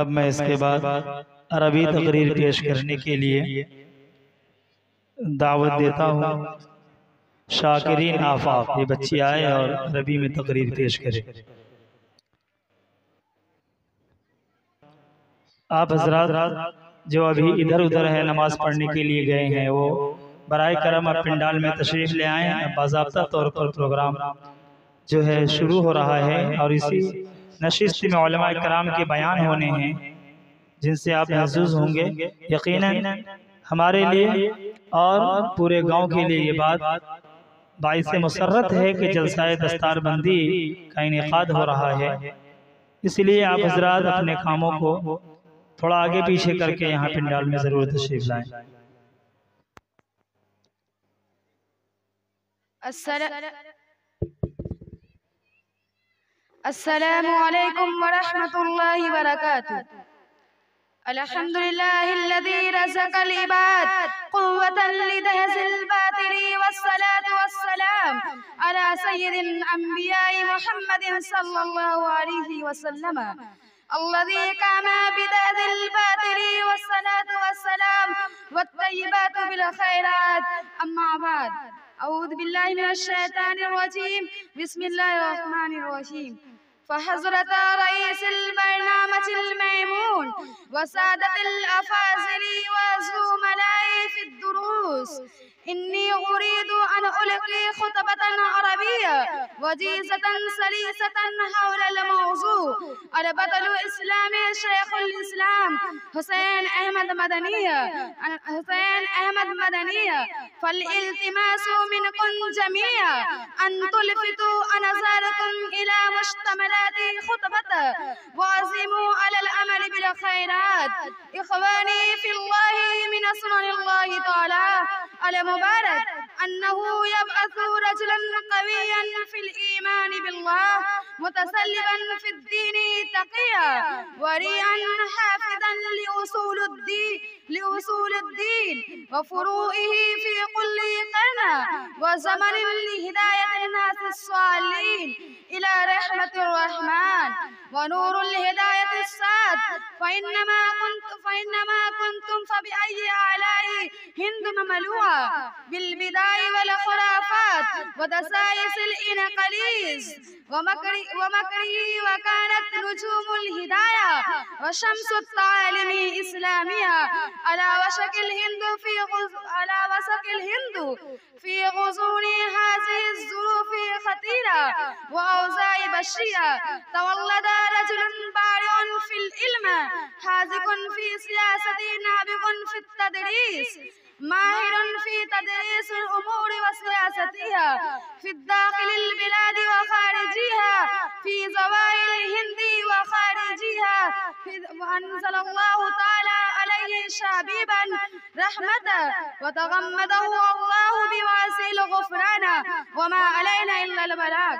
اب میں اس کے بعد عربی تقریر پیش کرنے کے لیے دعوت دیتا ہوں شاکرین آفاق، یہ بچی آئے اور عربی میں تقریر پیش کرے۔ آپ حضرات جو ابھی ادھر ادھر ہے نماز پڑھنے کے لیے گئے ہیں، وہ برائے کرم اب پنڈال میں تشریف لے آئیں۔ باضابطہ طور پر پروگرام جو ہے شروع ہو رہا ہے، اور اسی نشست میں علماء کرام کے بیان ہونے ہیں جن سے آپ محظوظ ہوں گے۔ یقیناً ہمارے لیے اور پورے گاؤں کے لیے یہ بات باعث مسرت ہے کہ جلسہ دستار بندی کا انعقاد ہو رہا ہے۔ اس لیے آپ حضرات اپنے کاموں کو تھوڑا آگے پیچھے کر کے یہاں پنڈال میں ضرور تشریف لائیں۔ السلام علیکم ورحمۃ اللہ وبرکاتہ۔ الحمد للہ الذی رزق العباد قوة لدهس الباطل والصلاة والسلام على سید الانبیاء محمد صلی اللہ علیہ وسلم الذي قام بدهس الباطل والصلاة والسلام والطیبات بالخیرات، اما بعد، اعوذ باللہ من الشیطان الرجیم، بسم اللہ الرحمن الرحیم۔ فحضرت رئیس البرنامج الميمون وسادة الأفاضل وزملائي في الدروس، إني أريد أن ألقي خطبة عربية وجيزة سلسة حول الموضوع البطل الإسلامي شيخ الإسلام حسین احمد مدنی، فالالتماس منكم جميعا أن تلفتوا نظركم إلى مشتملات خطبته وعزموا على العمل بالخيرات۔ إخواني في الله، من سنن الله تعالى المبارك أنه يبعث رجلا قويا في الإيمان بالله متسلبا في الدين تقيا وريعا حافظا لأصول الدين وفروعه في كل قرن وزمن لهداية الناس الصالحين إلى رحمة الرحمن ونور الهداية الساد، فإنما كنتم فبأي آلاء هند مملوءة بالبدع والخرافات ودسائس الإنقليز ومكره، وكانت نجوم الهداية وشمس التعاليم الإسلامية على وشك الهند في غصون هذه الظروف خطيرة وأوضاع بشرية. تولد رجل بارع في العلم حاذق في سياسة نابغ في التدريس ماهر في تدريس الأمور وسياستها في داخل البلاد وخارجها في زوائل الهند وخارجها، وأنزل الله تعالى عليه شبيبا رحمة وتغمده الله بواسع الغفران، وما علينا إلا البلاغ۔